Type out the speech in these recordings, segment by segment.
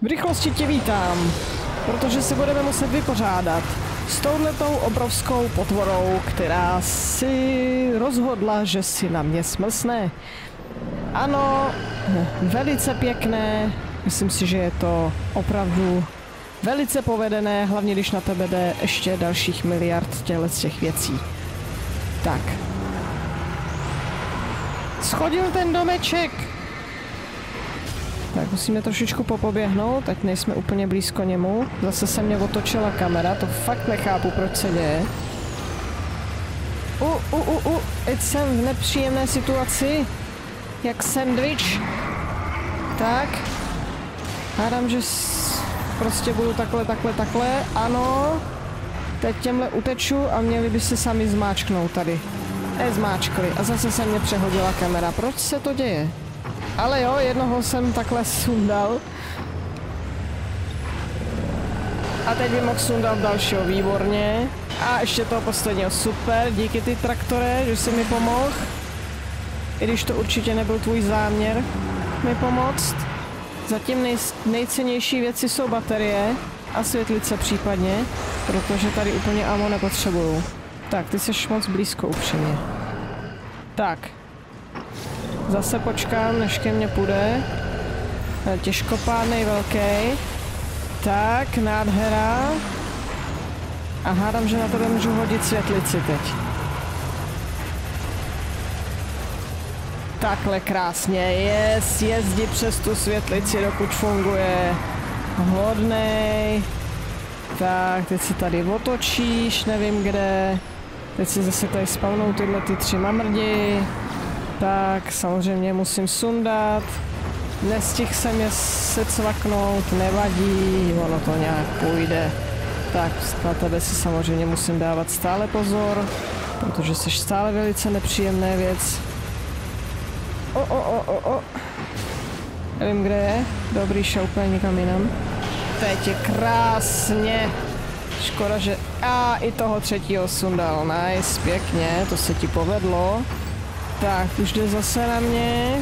V rychlosti tě vítám, protože se budeme muset vypořádat s touhletou obrovskou potvorou, která si rozhodla, že si na mě smlsne. Ano, velice pěkné, myslím si, že je to opravdu velice povedené, hlavně když na tebe jde ještě dalších miliard těch věcí. Tak. Schodil ten domeček! Tak musíme trošičku popoběhnout, ať nejsme úplně blízko němu. Zase se mě otočila kamera, to fakt nechápu, proč se děje. Teď jsem v nepříjemné situaci. Jak sandwich. Tak. Hádám, že prostě budu takhle. Ano. Teď těmhle uteču a měli by se sami zmáčknout tady. Zmáčkli. A zase se mě přehodila kamera. Proč se to děje? Ale jo, jednoho jsem takhle sundal. A teď bych mohl sundat dalšího, výborně. A ještě toho posledního, super, díky ty traktore, že jsi mi pomohl. I když to určitě nebyl tvůj záměr mi pomoct. Zatím nejcennější věci jsou baterie a světlice případně, protože tady úplně ammo nepotřebuju. Tak, ty jsi moc blízko upřímně. Tak. Zase počkám, než ke mně půjde. Těžkopádnej velký. Tak, nádhera. A hádám, že na tebe můžu hodit světlici teď. Takhle krásně, jezdi přes tu světlici, dokud funguje. Hodnej. Tak, teď si tady otočíš, nevím kde. Teď si zase tady spavnou tyhle ty 3 mamrdi. Tak, samozřejmě musím sundat. Nestihl jsem je se cvaknout, nevadí, ono to nějak půjde. Tak, na tebe si samozřejmě musím dávat stále pozor, protože jsi stále velice nepříjemná věc. Nevím, kde je. Dobrý, šoupne někam jinam. Teď je krásně. Škoda, že... A i toho třetího sundal. Nice, pěkně, to se ti povedlo. Tak, už jde zase na mě.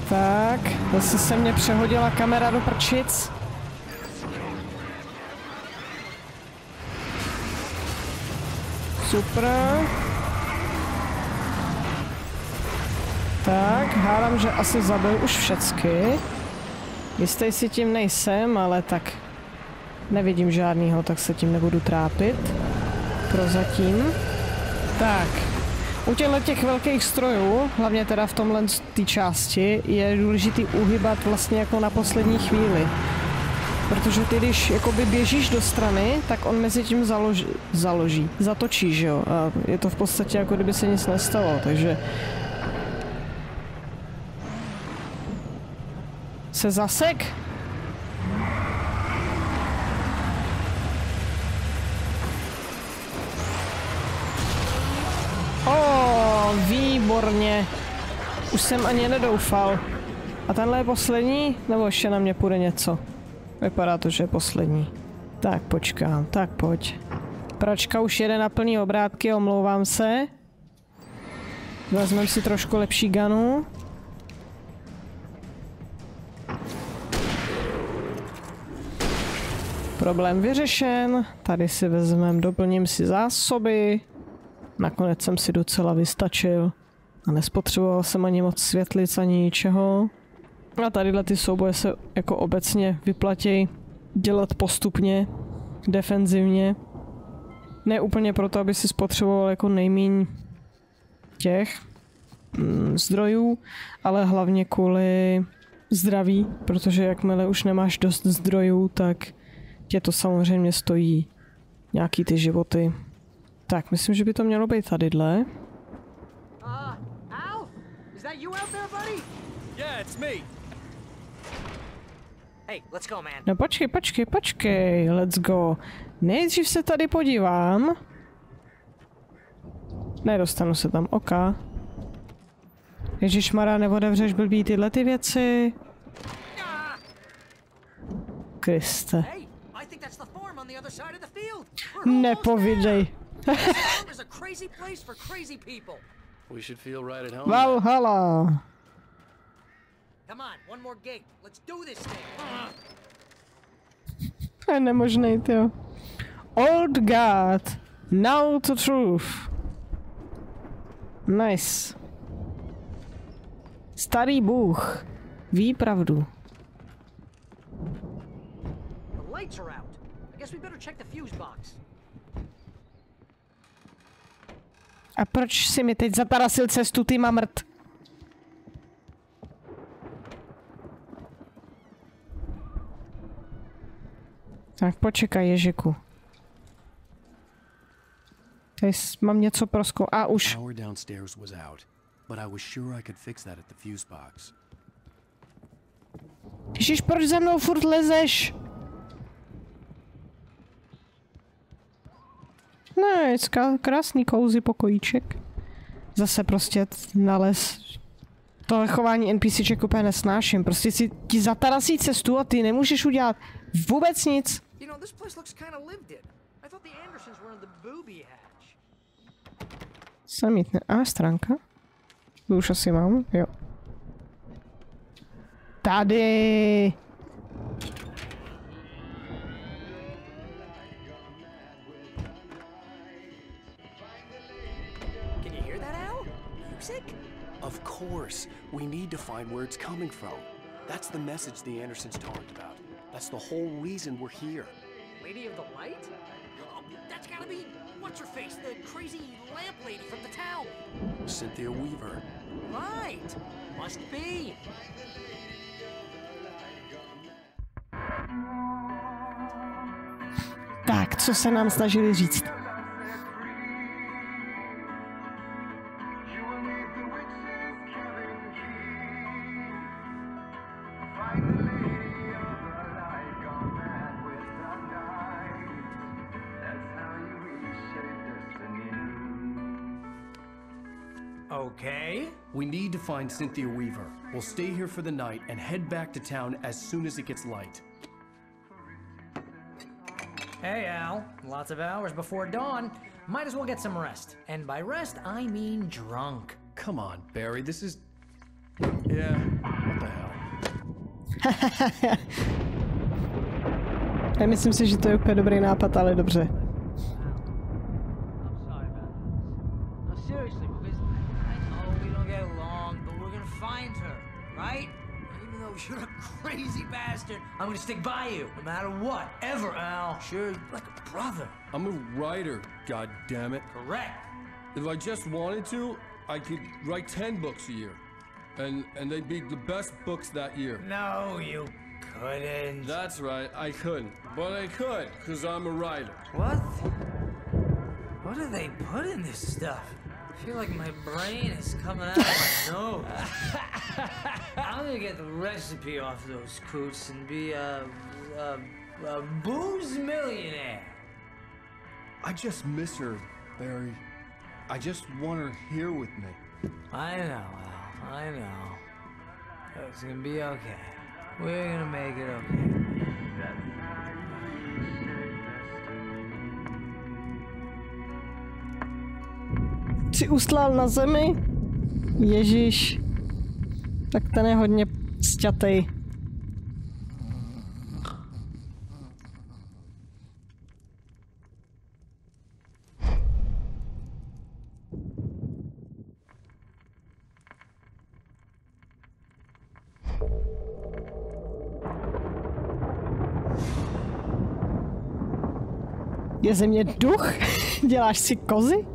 Tak, zase se mě přehodila kamera do prčic. Super. Tak, hádám, že asi zabil už všecky. Jistý si tím nejsem, ale tak nevidím žádnýho, tak se tím nebudu trápit. Prozatím. Tak. U těch velkých strojů, hlavně teda v tomhle té části, je důležitý uhybat vlastně jako na poslední chvíli. Protože ty, když jakoby běžíš do strany, tak on mezi tím zatočí, že jo? A je to v podstatě jako kdyby se nic nestalo, takže... Se zasek? Výborně. Už jsem ani nedoufal. A tenhle je poslední? Nebo ještě na mě půjde něco? Vypadá to, že je poslední. Tak počkám, tak pojď. Pračka už jede na plný obrátky, omlouvám se. Vezmeme si trošku lepší ganu. Problém vyřešen. Tady si vezmeme, doplním si zásoby. Nakonec jsem si docela vystačil. A nespotřeboval jsem ani moc světlic, ani ničeho. A tadyhle ty souboje se jako obecně vyplatí dělat postupně, defenzivně. Ne úplně proto, aby si spotřeboval jako nejméně těch zdrojů, ale hlavně kvůli zdraví, protože jakmile už nemáš dost zdrojů, tak tě to samozřejmě stojí nějaký ty životy. Tak, myslím, že by to mělo být tadyhle. No počkej, let's go. Nejdřív se tady podívám. Nedostanu se tam, oka. Ježišmarja, neodevřeš blbý tyhle ty věci. Kriste. Nepovídej. Valhalla. Come on, one more gig. Let's do this thing. To je nemožný, tyjo. Old God, know the truth. Nice. Starý bůh ví pravdu. The lights are out. I guess we better check the fuse box. A proč si mi teď zatarasil cestu, ty mamrt? Tak počekaj, Ježiku. Tady mám něco prozkou. A už. Ježiš, proč za mnou furt lezeš? Ne, krásný cozy pokojíček. Zase prostě nalez. Tohle chování NPCček úplně nesnáším. Prostě si ti zatarasí cestu a ty nemůžeš udělat vůbec nic. Samítne. A stránka? Tu už asi mám, jo. Tady! Of course, we need to find where it's coming from. That's the message the Andersons talked about. That's the whole reason we're here. Lady of the Light? Oh, that's gotta be what's-her-face, the crazy lamp lady from the town. Cynthia Weaver. Right. Must be. Tak, co se nám snažili říct? Okay. We need to find Cynthia Weaver. We'll stay here for the night and head back to town as soon as it gets light. Hey, Al. Lots of hours before dawn. Might as well get some rest. And by rest, I mean drunk. Come on, Barry, this is... Yeah, what the hell? Nemyslím si, že to je úplně dobrý nápad, ale dobře. You're a crazy bastard. I'm gonna stick by you, no matter what, ever, Al. Sure, like a brother. I'm a writer, goddammit. Correct. If I just wanted to, I could write 10 books a year. And they'd be the best books that year. No, you couldn't. That's right, I couldn't. But I could, because I'm a writer. What? What do they put in this stuff? I feel like my brain is coming out of my nose. I'm gonna get the recipe off those coots and be a booze millionaire. I just miss her, Barry. I just want her here with me. I know, Al. I know. It's gonna be okay. We're gonna make it okay. Si ustlal na zemi? Ježíš. Tak ten je hodně sťatej. Je ze mě duch? Děláš si kozy?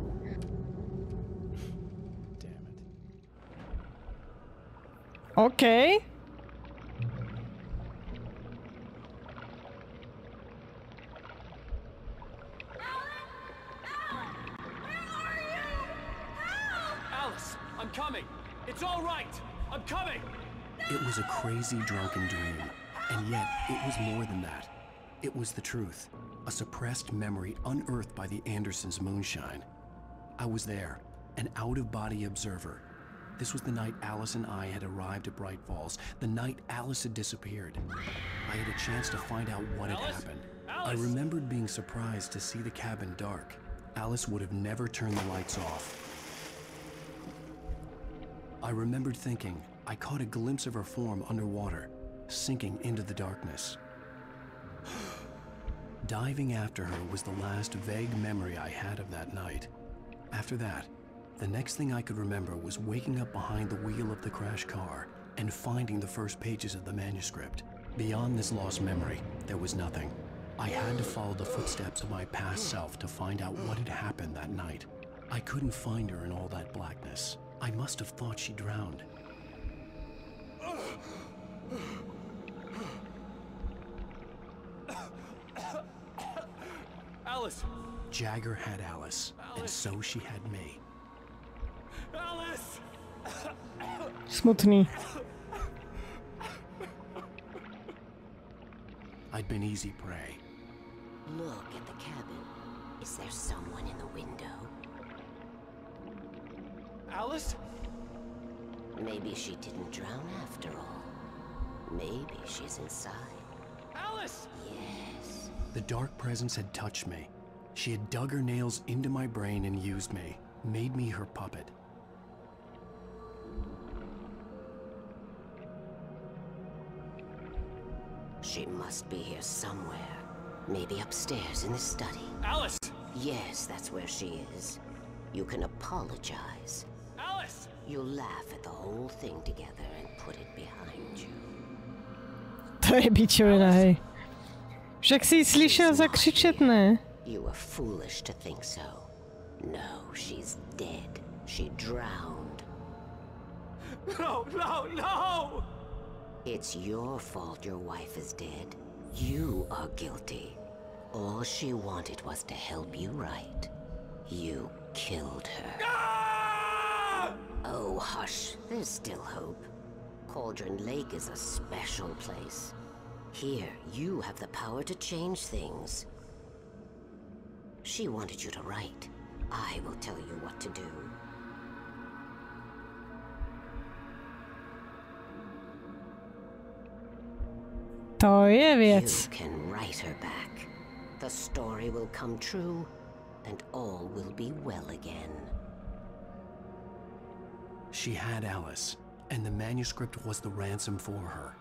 OK. Alice, I'm coming. It's all right. I'm coming. It was a crazy drunken dream, and yet it was more than that. It was the truth, a suppressed memory unearthed by the Andersons' moonshine. I was there, an out-of-body observer. This was the night Alice and I had arrived at Bright Falls, the night Alice had disappeared. I had a chance to find out what had happened. I remembered being surprised to see the cabin dark. Alice would have never turned the lights off. I remembered thinking, I caught a glimpse of her form underwater, sinking into the darkness. Diving after her was the last vague memory I had of that night. After that, the next thing I could remember was waking up behind the wheel of the crashed car and finding the first pages of the manuscript. Beyond this lost memory, there was nothing. I had to follow the footsteps of my past self to find out what had happened that night. I couldn't find her in all that blackness. I must have thought she drowned. Alice! Jagger had Alice, and so she had me. Alice! Smutný. I'd been easy prey. Look at the cabin. Is there someone in the window? Alice? Maybe she didn't drown after all. Maybe she's inside. Alice! Yes. The dark presence had touched me. She had dug her nails into my brain and used me, made me her puppet. She must be here somewhere. Maybe upstairs in the study. Alice! Yes, that's where she is. You can apologize. Alice! You'll laugh at the whole thing together and put it behind you. To je bičovina, hej. Však jsi ji slyšel zakřičet, ne? You were foolish to think so. No, she's dead. She drowned. No, no, no! It's your fault your wife is dead. You are guilty. All she wanted was to help you right. You killed her. Ah! Oh, hush. There's still hope. Cauldron Lake is a special place. Here, you have the power to change things. She wanted you to write. I will tell you what to do. To je věc. You can write her back. The story will come true, and all will be well again. She had Alice, and the manuscript was the ransom for her.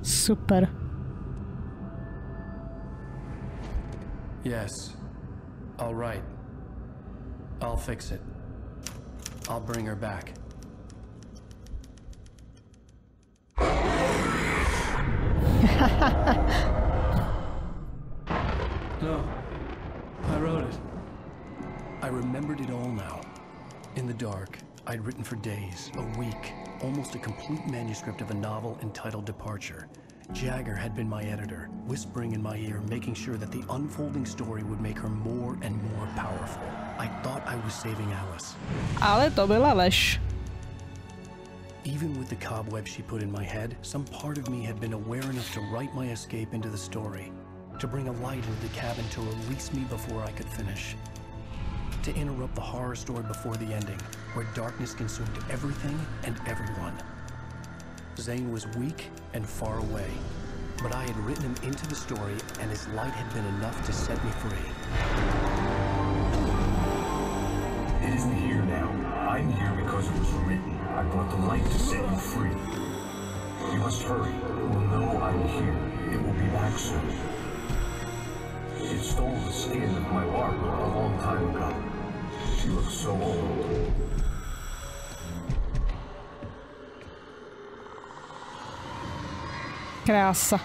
Super. Yes. All right. I'll fix it. I'll bring her back. No. I wrote it. I remembered it all now. In the dark, I'd written for days, a week, almost a complete manuscript of a novel entitled Departure. Jagger had been my editor, whispering in my ear, making sure that the unfolding story would make her more and more powerful. I thought I was saving Alice. Ale to byla lež. Even with the cobwebs she put in my head, some part of me had been aware enough to write my escape into the story, to bring a light into the cabin to release me before I could finish, to interrupt the horror story before the ending, where darkness consumed everything and everyone. Zane was weak and far away, but I had written him into the story, and his light had been enough to set me free. It isn't here now. I'm here because it was written. I brought the light to set you free. You must hurry. It will know I'm here. It will be back soon. It stole the skin of my Barbara a long time ago. She looks so old. Krása.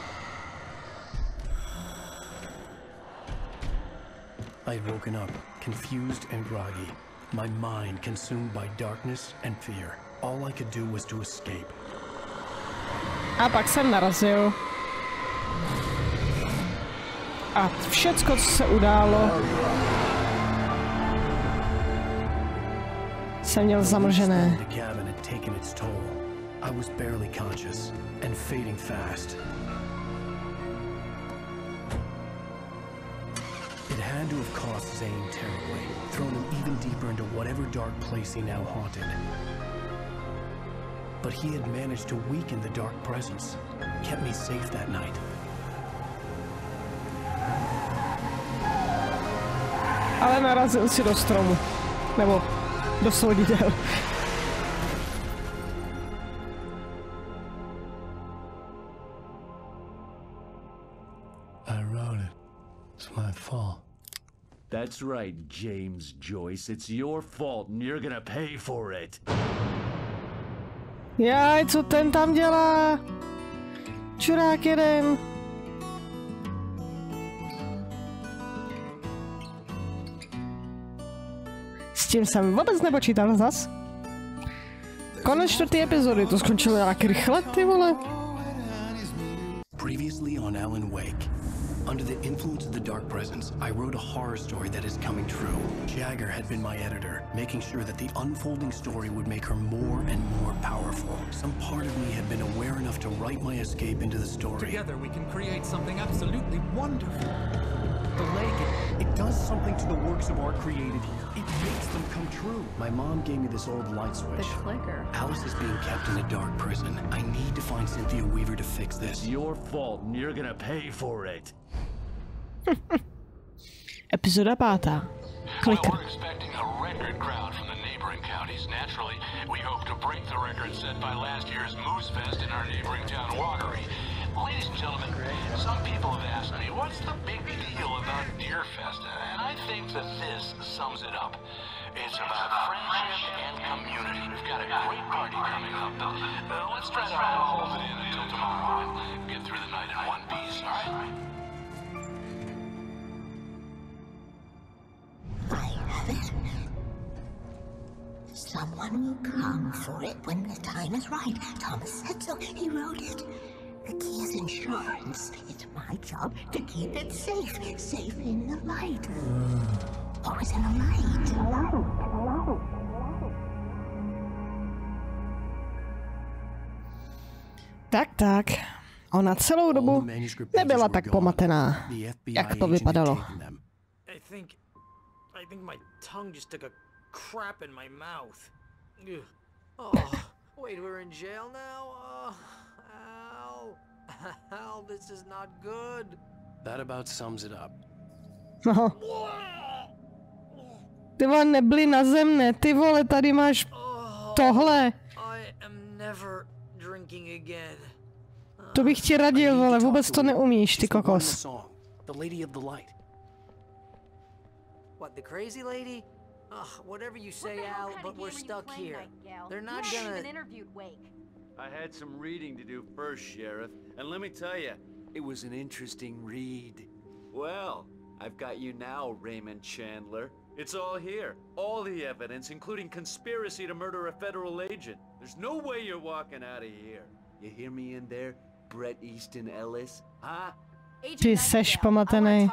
I had woken up, confused and groggy, my mind consumed by darkness and fear. All I could do was to escape. A pak jsem narazil. A všecko, co se událo, jsem měl zamlžené. The cabin had taken its toll. I was barely conscious and fading fast. It had to have cost Zane terribly, thrown him even deeper into whatever dark place he now haunted. But he had managed to weaken the dark presence, kept me safe that night. Ale narazil si do stromu. Nebo do soudidel. I wrote it. It's my fault. That's right, James Joyce. It's your fault and you're gonna pay for it. Jaj, co ten tam dělá? Čurák jeden. S tím jsem vůbec nepočítal zas. Konec 4. epizody, to skončilo nějak rychle, ty vole. Previously on Alan Wake. Under the influence of the dark presence, I wrote a horror story that is coming true. Jagger had been my editor, making sure that the unfolding story would make her more and more powerful. Some part of me had been aware enough to write my escape into the story. Together we can create something absolutely wonderful. The lake, it does something to the works of art created here. It makes them come true. My mom gave me this old light switch. The clicker. Alice is being kept in a dark prison. I need to find Cynthia Weaver to fix this. It's your fault and you're gonna pay for it. Epizoda 5. Clicker. Well, we're expecting a record crowd from the neighboring counties. Naturally, we hope to break the record set by last year's Moose Fest in our neighboring town, Watery. Ladies and gentlemen, some people have asked me, what's the big deal about Deer Fest? And I think that this sums it up. It's about friendship and community. We've got a great party coming up. Let's try to hold it in until tomorrow and get through the night in one piece, all right? I have it. Someone will come for it when the time is right. Thomas said so. He wrote it. The key is insurance. It's my job to keep it safe. Safe in the light. Always in the light. Tak. Ona celou dobu nebyla tak pomatená, jak to vypadalo. I think my tongue just took a crap in my mouth. Ugh. Oh, wait, we're in jail now? Al, this is not good. That about sums it up. No. Ty vole, nebyli na zem, ne? Ty vole, tady máš tohle. I am never drinking again. To bych ti radil, vole, vůbec to neumíš, ty kokos. The lady of the light. What, the crazy lady? Ugh, whatever you say, Al, but we're stuck here. They're not gonna... I had some reading to do first, Sheriff, and let me tell you, it was an interesting read. Well, I've got you now, Raymond Chandler. It's all here. All the evidence, including conspiracy to murder a federal agent. There's no way you're walking out of here. You hear me in there, Bret Easton Ellis? Huh? Ty seš pomatený.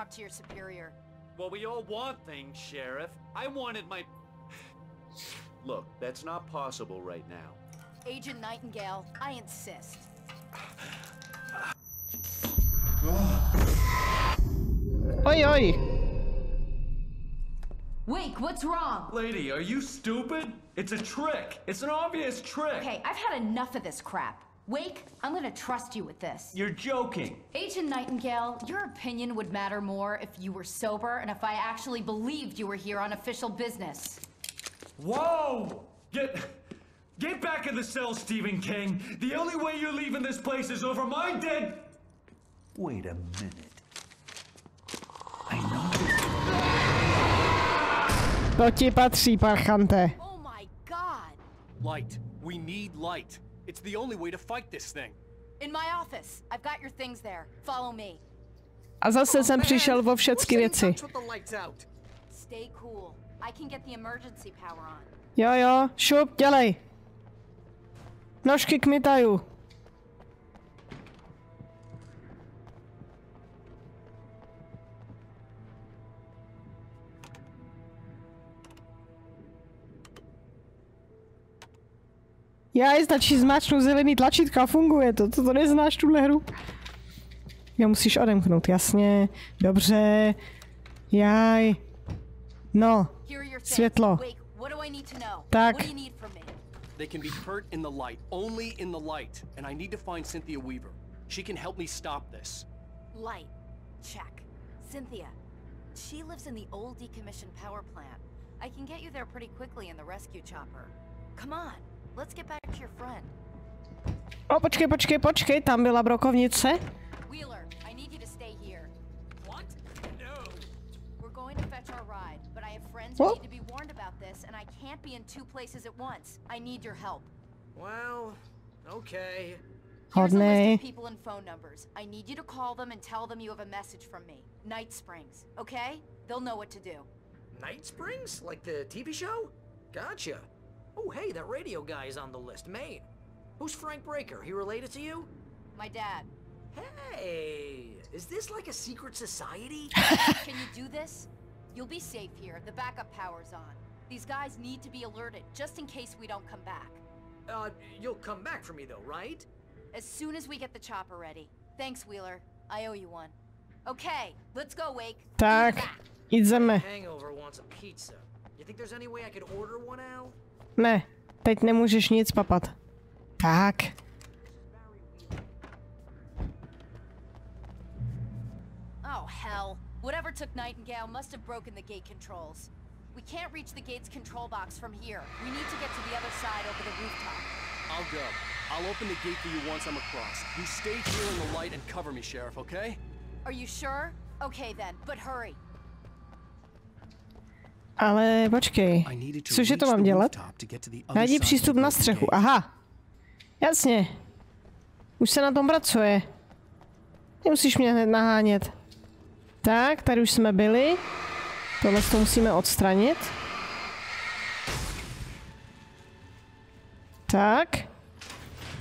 Well, we all want things, Sheriff. I wanted my... Look, that's not possible right now. Agent Nightingale, I insist. Oj. Wake, what's wrong? Lady, are you stupid? It's a trick. It's an obvious trick. Okay, I've had enough of this crap. Wake, I'm gonna trust you with this. You're joking. Agent Nightingale, your opinion would matter more if you were sober and if I actually believed you were here on official business. Whoa! Get back in the cell, Stephen King. The only way you're leaving this place is over my dead... Wait a minute. I know... To ti patří, parchante. Oh my god! Light. We need light. It's the only way to fight this thing. In my office. I've got your things there. Follow me. A zase jsem přišel o všechny věci. Stay cool. I can get the emergency power on. Jo, šup, dělej. Nožky k mitaju. Jaj, stačí zmáčknout zelený tlačítka a funguje to. To neznáš, tuhle hru? Jo, musíš odemknout, jasně. Dobře. Jaj. No. Světlo. Tak. They can be hurt in the light, only in the light. And I need to find Cynthia Weaver. She can help me stop this. Light. Check. Cynthia. She lives in the old decommissioned power plant. I can get you there pretty quickly in the rescue chopper. Come on, let's get back to your friend. O, počkej, tam byla brokovnice. Wheeler, I need you to stay here. What? No. We're going to fetch our ride, but I have friends who need to be warned about this, and I can't be in two places at once. I need your help. Well, okay. Here's a list of people and phone numbers. I need you to call them and tell them you have a message from me. Night Springs, okay? They'll know what to do. Night Springs? Like the TV show? Gotcha. Oh, hey, that radio guy is on the list, Maine. Who's Frank Breaker? He related to you? My dad. Hey, is this like a secret society? Can you do this? You'll be safe here. The backup power's on. These guys need to be alerted, just in case we don't come back. You'll come back for me though, right? As soon as we get the chopper ready. Thanks, Wheeler. I owe you one. Okay, let's go, Wake. Tak, jdeme. Hangover wants a pizza. You think there's any way I could order one, Al? Ne, teď nemůžeš nic papat. Tak. Oh, hell. Whatever took Nightingale must have broken the gate controls. We can't reach the gate's control box from here. We need to get to the other side over the rooftop. I'll go. I'll open the gate for you once I'm across. You stay here in the light and cover me, Sheriff, okay? Are you sure? Okay then, but hurry. Ale počkej, cože to mám dělat? Najdi přístup na střechu, aha. Jasně. Už se na tom pracuje. Nemusíš mě hned nahánět. Tak, tady už jsme byli. Tohle to musíme odstranit. Tak.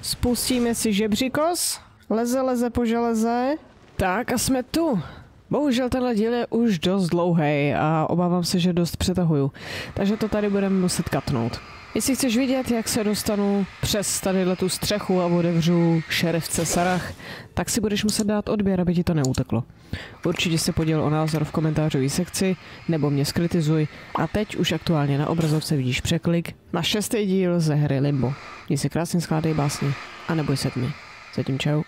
Spustíme si žebříkos. Leze po železe. Tak a jsme tu. Bohužel tenhle díl je už dost dlouhý a obávám se, že dost přetahuju. Takže to tady budeme muset katnout. Jestli chceš vidět, jak se dostanu přes tadyhle tu střechu a otevřu šerifce Sarah, tak si budeš muset dát odběr, aby ti to neuteklo. Určitě se poděl o názor v komentářové sekci, nebo mě skritizuj. A teď už aktuálně na obrazovce vidíš překlik na 6. díl ze hry Limbo. Měj se krásně, skládej básně a neboj se tmy. Zatím čau.